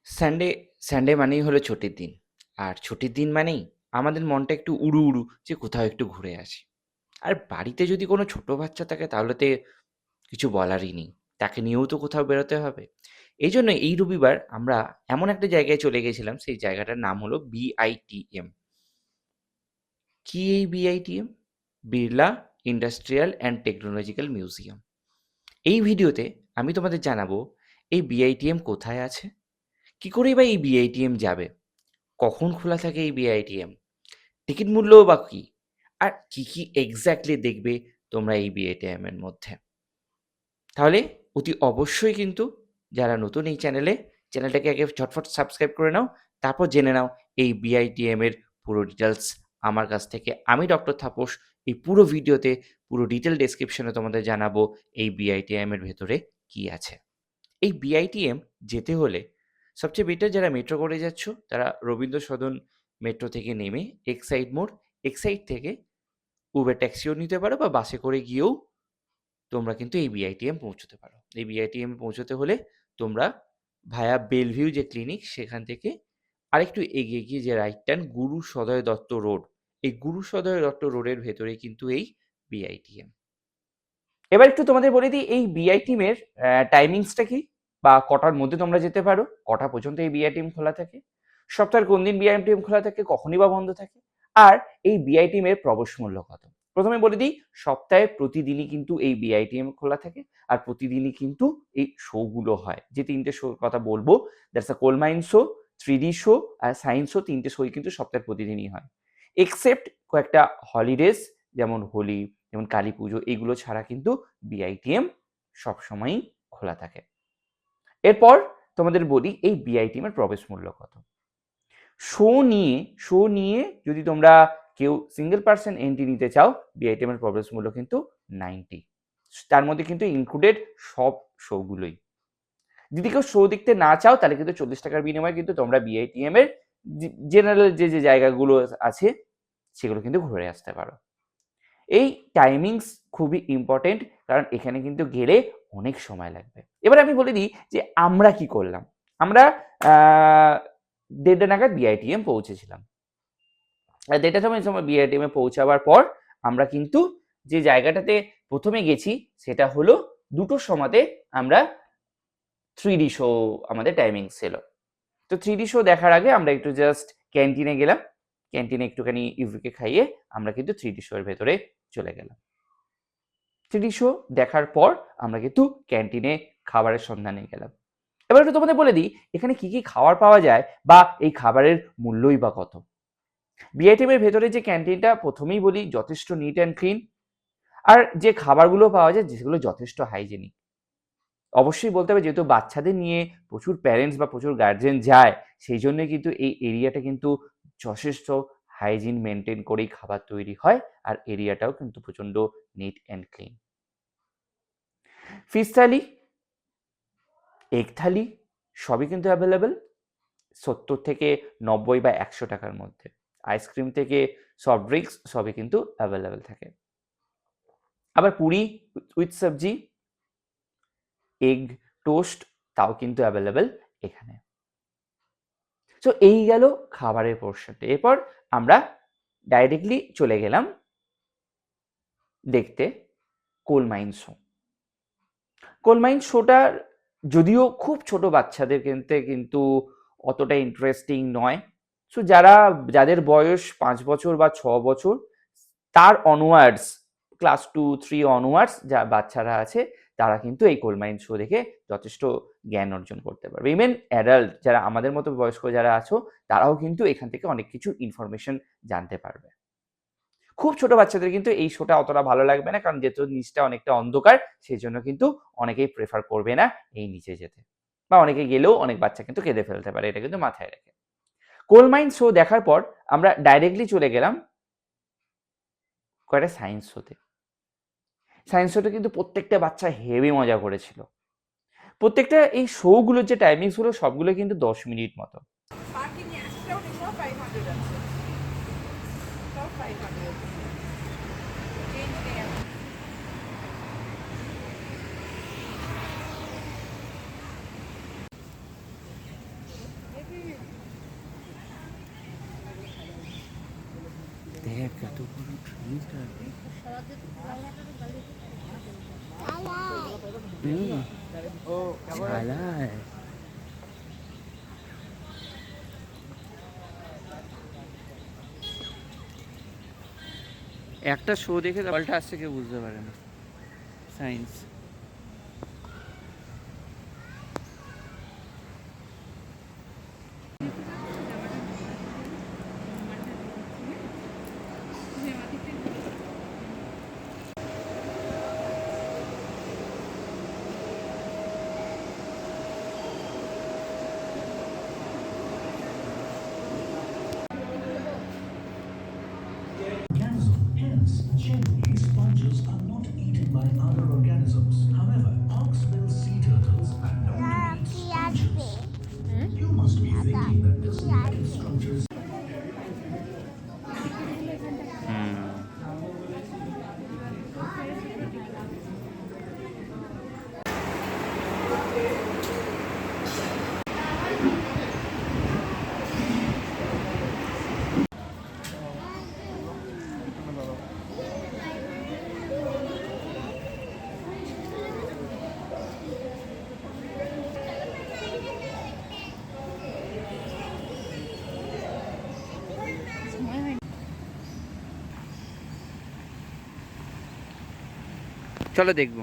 Sunday Sunday মানেই হলো ছুটির দিন। আর ছুটির দিন মানেই আমাদের মনটা একটু উড়ু, উড়ু যে কোথাও একটু ঘুরে আসি। আর বাড়িতে যদি কোনো ছোট বাচ্চা থাকে তাহলে তো কিছু বলারই নেই। তাকে নিয়েও তো কোথাও বেরোতে হবে। এইজন্য এই রবিবার আমরা এমন একটা জায়গায় চলে গেছিলাম, সেই জায়গাটার নাম হলো BITM। কি এই BITM? Birla industrial and technological museum. এই ভিডিওতে আমি তোমাদের জানাবো এই BITM কোথায় আছে? কি করেই বা এই BITM যাবে? কখন খোলা থাকে এই BITM? টিকিট মূল্যও বা কী? আর কী এক্স্যাক্টলি দেখবে তোমরা এই BITM এর মধ্যে? তাহলে অতি অবশ্যই কিন্তু যারা নতুন এই চ্যানেলটাকে আগে ঝটফট সাবস্ক্রাইব করে নাও। তারপর জেনে নাও এই BITM এর পুরো ডিটেইলস আমার কাছ থেকে। আমি ডক্টর তাপস এই পুরো ভিডিওতে পুরো ডিটেইল ডেসক্রিপশনে তোমাদের জানাবো এই BITM এর ভেতরে কী আছে। এই BITM যেতে হলে সবচেয়ে বেটার যারা মেট্রো করে যাচ্ছ তারা রবীন্দ্র সদন মেট্রো থেকে নেমে এক্সাইড মোড়, এক্সাইড থেকে উবের ট্যাক্সিও নিতে পারো বা বাসে করে গিয়েও তোমরা কিন্তু এই BITM পৌঁছতে পারো। এই BITM পৌঁছতে হলে তোমরা ভায়া বেলভিউ যে ক্লিনিক সেখান থেকে আরেকটু এগিয়ে গিয়ে যে right turn Guru Saday Dutta road, এই গুরু সদয় দত্ত রোডের ভেতরেই কিন্তু এই BITM। এবার একটু তোমাদের বলে দিই এই BITM এর টাইমিংসটা কি বা কটার মধ্যে তোমরা যেতে পারো, কটা পর্যন্ত এই BITM খোলা থাকে, সপ্তাহের কোন দিন BITM খোলা থাকে, কখনই বা বন্ধ থাকে, আর এই BITM এর প্রবেশ মূল্য কত। প্রথমে বলে দিই সপ্তাহে প্রতিদিনই কিন্তু এই BITM খোলা থাকে আর প্রতিদিনই কিন্তু এই শোগুলো হয়। যে তিনটে শোর কথা বলবো, that's a coal mine show, 3D show আর সায়েন্স শো, তিনটে শোই কিন্তু সপ্তাহে প্রতিদিনই হয়। এক্সেপ্ট কয়েকটা হলিডেজ যেমন হোলি, যেমন কালী পুজো, এগুলো ছাড়া কিন্তু BITM সবসময়ই খোলা থাকে। এরপর তোমাদের বলি এই BITM এর প্রবেশ মূল্য কত। শো নিয়ে যদি তোমরা কেউ সিঙ্গেল পার্সন এন্ট্রি নিতে চাও, BITM এর প্রবেশ মূল্য কিন্তু 90। তার মধ্যে কিন্তু ইনক্লুডেড সব শোগুলোই। যদি কেউ শো দেখতে না চাও তাহলে কিন্তু 40 টাকার বিনিময়ে কিন্তু তোমরা BITM এর জেনারেল যে জায়গাগুলো আছে সেগুলো কিন্তু ঘুরে আসতে পারো। এই টাইমিংস খুবই ইম্পর্টেন্ট, কারণ এখানে কিন্তু গেলে অনেক সময় লাগবে। এবার আমি বলে দিই যে আমরা কি করলাম। আমরা 1:30 নাগাদ BITM পৌঁছেছিলাম। 1:30টার সময় BITM এ পৌঁছাবার পর আমরা কিন্তু যে জায়গাটাতে প্রথমে গেছি সেটা হলো 2টোর সময়তে আমরা 3D শো আমাদের টাইমিং ছিল। তো 3D শো দেখার আগে আমরা একটু জাস্ট ক্যান্টিনে গেলাম। ক্যান্টিনে একটুখানি ইউভিকে খাইয়ে আমরা কিন্তু 3D শো এর ভেতরে চলে গেলাম। 3D শো দেখার পর আমরা কিন্তু ক্যান্টিনে খাবারের সন্ধানে গেলাম। এবার একটু তোমাদের বলে দিই এখানে কি খাবার পাওয়া যায় বা এই খাবারের মূল্যই বা কত। BITM এর ভেতরে যে ক্যান্টিনটা প্রথমেই বলি যথেষ্ট নিট অ্যান্ড ক্লিন, আর যে খাবারগুলো পাওয়া যায় যেগুলো যথেষ্ট হাইজেনিক। অবশ্যই বলতে হবে যেহেতু বাচ্চাদের নিয়ে প্রচুর প্যারেন্টস বা প্রচুর গার্জেন যায়, সেই জন্য কিন্তু এই এরিয়াটা কিন্তু যথেষ্ট হাইজিন মেনটেন করেই খাবার তৈরি হয়, আর এরিয়াটাও কিন্তু প্রচণ্ড neat and clean. Fish thali, egg thali সবই কিন্তু অ্যাভেলেবেল 70 থেকে 90 বা 100 টাকার মধ্যে। আইসক্রিম থেকে সফট ড্রিঙ্কস সবই কিন্তু অ্যাভেলেবেল থাকে। আবার পুরি উইথ সবজি, এগ টোস্ট তাও কিন্তু অ্যাভেলেবেল এখানে। সো এই গেল খাবারের পোর্শনটা। এরপর আমরা ডাইরেক্টলি চলে গেলাম দেখতে coal mine show. Coal mine শোটার যদিও খুব ছোট বাচ্চাদের কিন্তু অতটা ইন্টারেস্টিং নয়। সো যাদের বয়স 5 বছর বা 6 বছর তার অনওয়ার্ডস, ক্লাস 2-3 অনওয়ার্ডস যা বাচ্চারা আছে তারা কিন্তু এই কোল মাইন শো দেখে যথেষ্ট জ্ঞান অর্জন করতে পারবে। ইভেন অ্যাডাল্ট যারা আমাদের মতো বয়স্ক যারা আছো তারাও কিন্তু এখান থেকে অনেক কিছু ইনফরমেশন জানতে পারবে। খুব ছোট বাচ্চাদের কিন্তু এই শোটা অতটা ভালো লাগবে না, কারণ যেহেতু নিচটা অনেকটা অন্ধকার সেই জন্য কিন্তু অনেকেই প্রেফার করবে না এই নিচে যেতে, বা অনেকে গেলেও অনেক বাচ্চা কিন্তু কেঁদে ফেলতে পারে, এটা কিন্তু মাথায় রেখে। কোল মাইন শো দেখার পর আমরা ডাইরেক্টলি চলে গেলাম কয়েকটা সায়েন্স শোতে। সায়েন্স শোতে কিন্তু প্রত্যেকটা বাচ্চা হেভি মজা করেছিল। প্রত্যেকটা এই শোগুলোর যে টাইমিংস হলো সবগুলো কিন্তু 10 মিনিট মতো। দেখ এত বড় ট্রেনটা। চালায় একটা শো দেখে পাল্টা আসছে, কেউ বুঝতে পারে না science. Hence, generally, sponges are not eaten by other organisms. However, hawksbill sea turtles are known to eat sponges. You must be thinking that this naked structure is চলো দেখবো।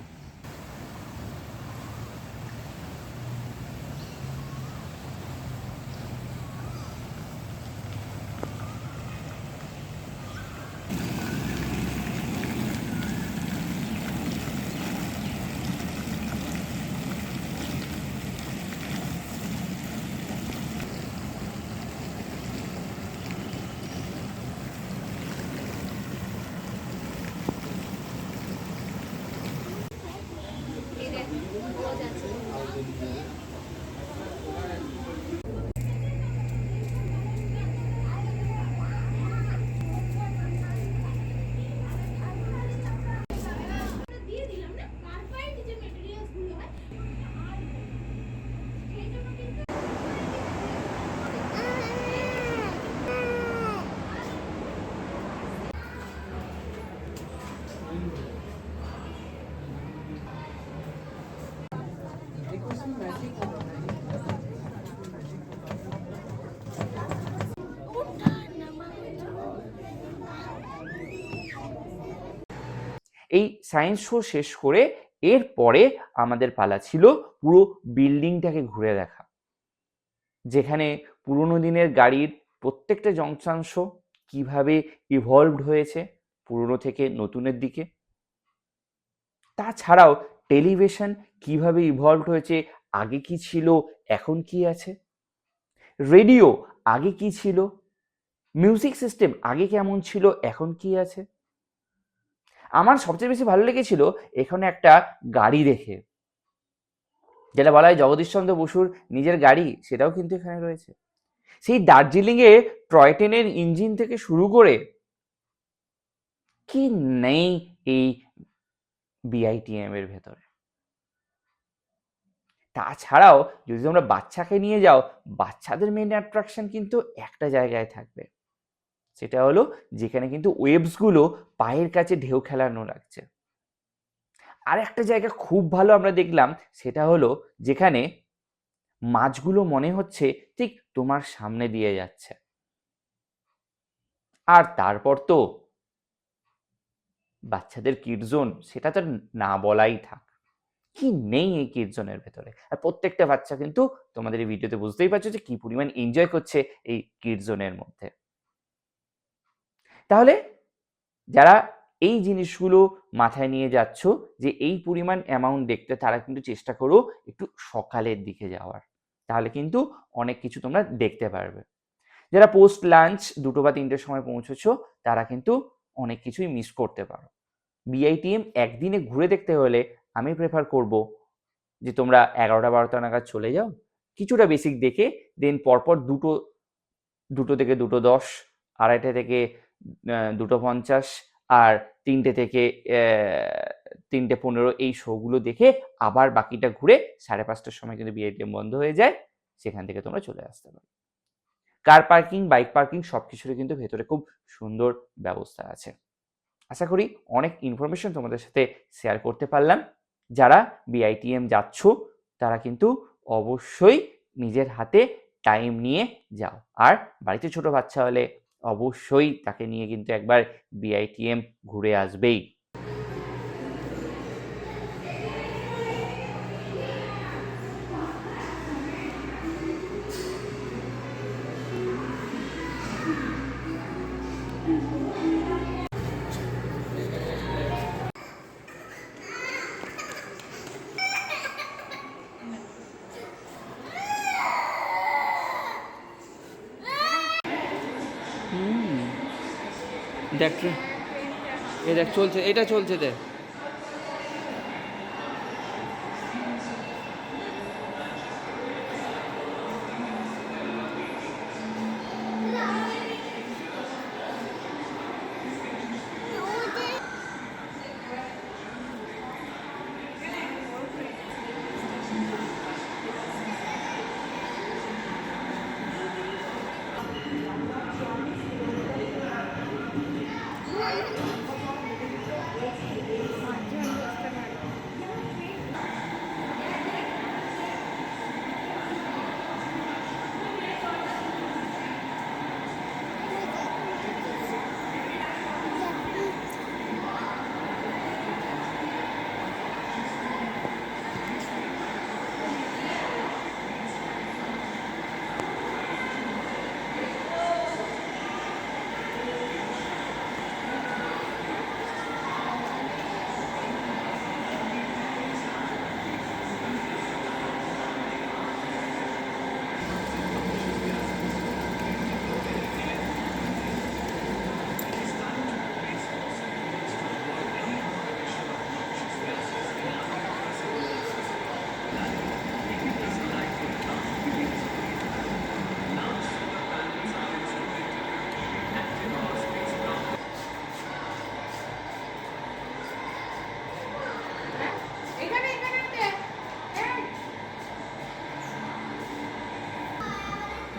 এই সায়েন্স শো শেষ করে এরপরে আমাদের পালা ছিল পুরো বিল্ডিংটাকে ঘুরে দেখা, যেখানে পুরোনো দিনের গাড়ির প্রত্যেকটা যন্ত্রাংশ কিভাবে ইভলভড হয়েছে পুরনো থেকে নতুনের দিকে। তাছাড়াও টেলিভিশন কিভাবে ইভলভড হয়েছে, আগে কি ছিল এখন কি আছে, রেডিও আগে কি ছিল, মিউজিক সিস্টেম আগে কেমন ছিল এখন কি আছে। আমার সবচেয়ে বেশি ভালো লেগেছিল এখানে একটা গাড়ি দেখে, যেটা বলা হয় জগদীশচন্দ্র বসুর নিজের গাড়ি, সেটাও কিন্তু এখানে রয়েছে। সেই দার্জিলিংয়ে টয় ট্রেনের ইঞ্জিন থেকে শুরু করে কি নেই এই বিআইটিএম এর ভেতরে। তাছাড়াও যদি তোমরা বাচ্চাকে নিয়ে যাও, বাচ্চাদের মেন অ্যাট্রাকশন কিন্তু একটা জায়গায় থাকবে, সেটা হলো যেখানে কিন্তু ওয়েভসগুলো পায়ের কাছে ঢেউ খেলানো লাগছে। আর একটা জায়গা খুব ভালো আমরা দেখলাম, সেটা হলো যেখানে মাছগুলো মনে হচ্ছে ঠিক তোমার সামনে দিয়ে যাচ্ছে। আর তারপর তো বাচ্চাদের কিড জোন, সেটা তো না বলাই থাক, কি নেই এই কিড জোনের ভেতরে। আর প্রত্যেকটা বাচ্চা কিন্তু তোমাদের এই ভিডিওতে বুঝতেই পারছো যে কি পরিমাণ এনজয় করছে এই কিড জোনের মধ্যে। তাহলে যারা এই জিনিসগুলো মাথায় নিয়ে যাচ্ছ যে এই পরিমাণ অ্যামাউন্ট দেখতে, তারা কিন্তু চেষ্টা করো একটু সকালের দিকে যাওয়ার, তাহলে কিন্তু অনেক কিছু তোমরা দেখতে পারবে। যারা পোস্ট লাঞ্চ 2টো বা 3টের সময় পৌঁছেছো, তারা কিন্তু অনেক কিছুই মিস করতে পারো। বিআইটিএম একদিনে ঘুরে দেখতে হলে আমি প্রেফার করব যে তোমরা 11টা-12টা নাগাদ চলে যাও, কিছুটা বেসিক দেখে দেন পরপর 2টো থেকে 2:10, 2:30 থেকে 2:50 আর 3টে থেকে 3:15 এই শোগুলো দেখে আবার বাকিটা ঘুরে 5:30টার সময় কিন্তু বিআইটিএম বন্ধ হয়ে যায়, সেখান থেকে তোমরা চলে আসতে পারো। কার পার্কিং, বাইক পার্কিং সব কিছুরই কিন্তু ভেতরে খুব সুন্দর ব্যবস্থা আছে। আশা করি অনেক ইনফরমেশন তোমাদের সাথে শেয়ার করতে পারলাম। যারা বিআইটিএম যাচ্ছ তারা কিন্তু অবশ্যই নিজের হাতে টাইম নিয়ে যাও। আর বাড়িতে ছোট বাচ্চা হলে অবশ্যই তাকে নিয়ে কিন্তু একবার বিআইটিএম ঘুরে আসবেই। দেখ এ দেখ চলছে, এটা চলছে দেখ।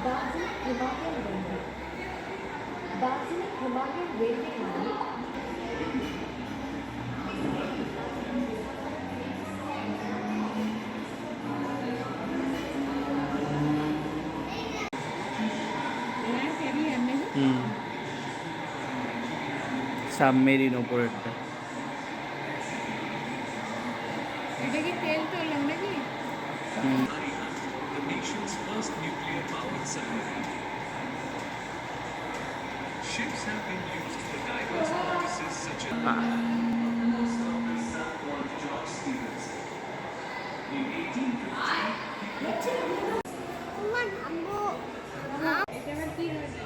Darjeeling Himalayan railway. Darjeeling Himalayan railway মানে সাবমেরিন ওপরেরটা। এটা কি তেল তোলাম নাকি? The nation's first nuclear-powered submarine. Ships have been used for diverse purposes such as George Stephenson. In 1850, এটা আবার কি হয়েছে?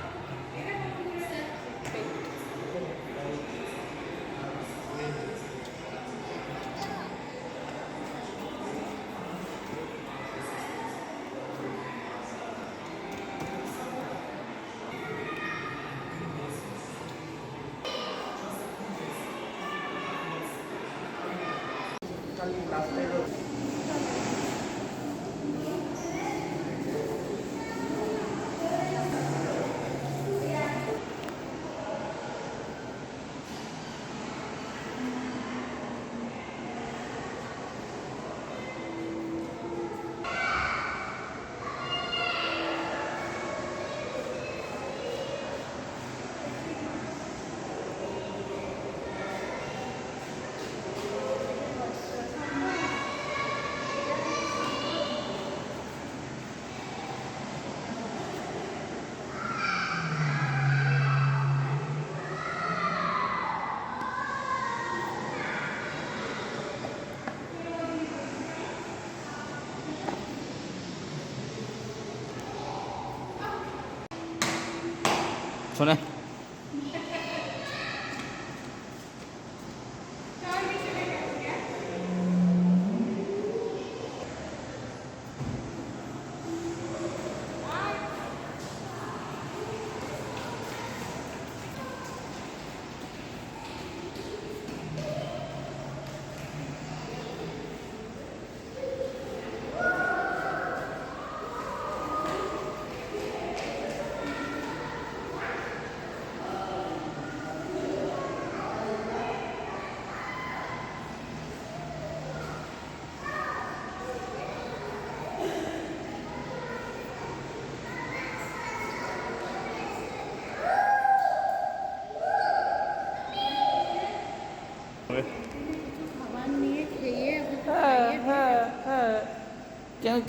শোনা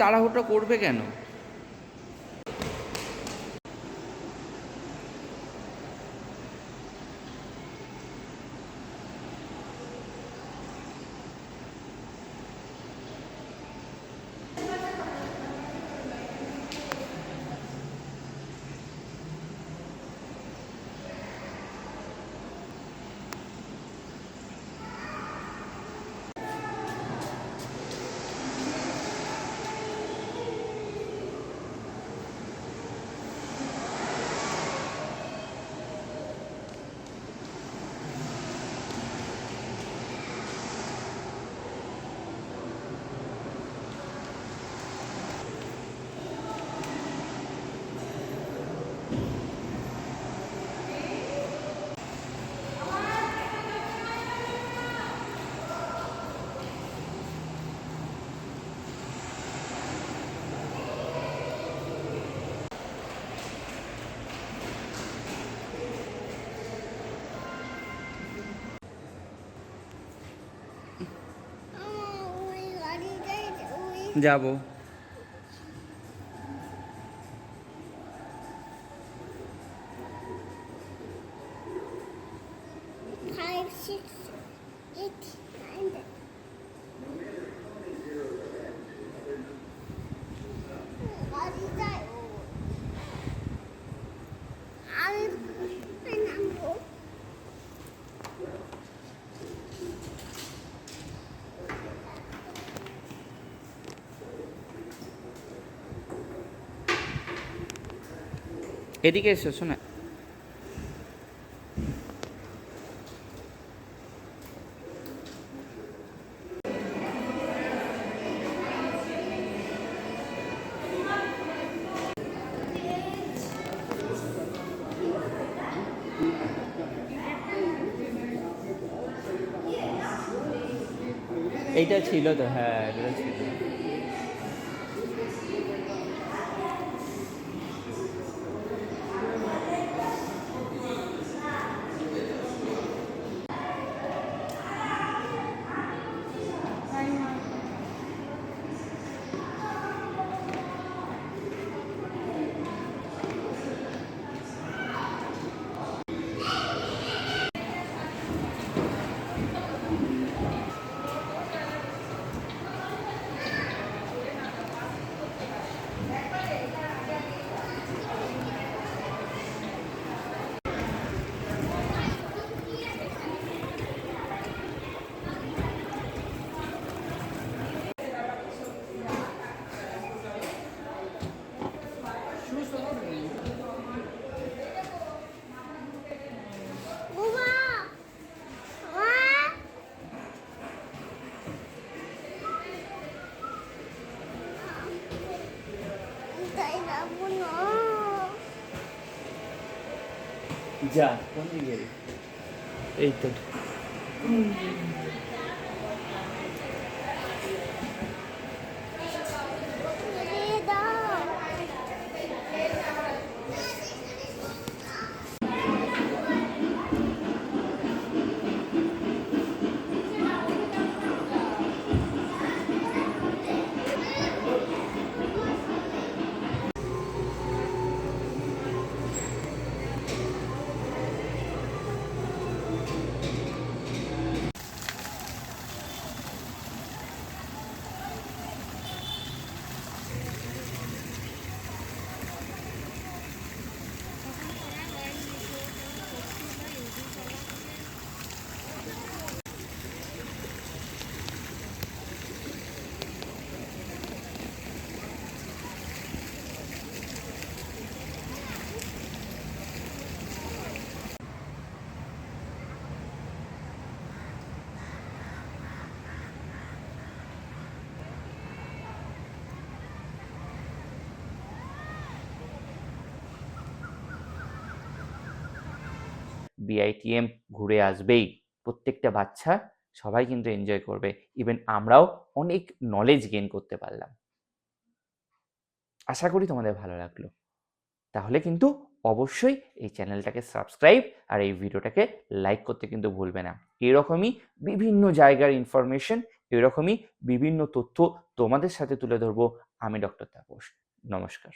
তাড়াহুড়ো করবে কেন? যাবো। Five, six, eight, nine. গাড়ি যায় ও। আমি নামবো। এদিকে এসো, শোনা। এইটা ছিল তো, হ্যাঁ এটা ছিল। বাবা, বাবা। তাই যাবো না। যা, কোন দিকে যাবি? এই তো। দিয়ে দাও। বিআইটিএম ঘুরে আসবেই, প্রত্যেকটা বাচ্চা সবাই কিন্তু এনজয় করবে, ইভেন আমরাও অনেক নলেজ গেইন করতে পারলাম। আশা করি তোমাদের ভালো লাগলো। তাহলে কিন্তু অবশ্যই এই চ্যানেলটাকে সাবস্ক্রাইব আর এই ভিডিওটাকে লাইক করতে কিন্তু ভুলবে না। এরকমই বিভিন্ন জায়গার ইনফরমেশন, এরকমই বিভিন্ন তথ্য তোমাদের সাথে তুলে ধরবো আমি ডক্টর তাপস। নমস্কার।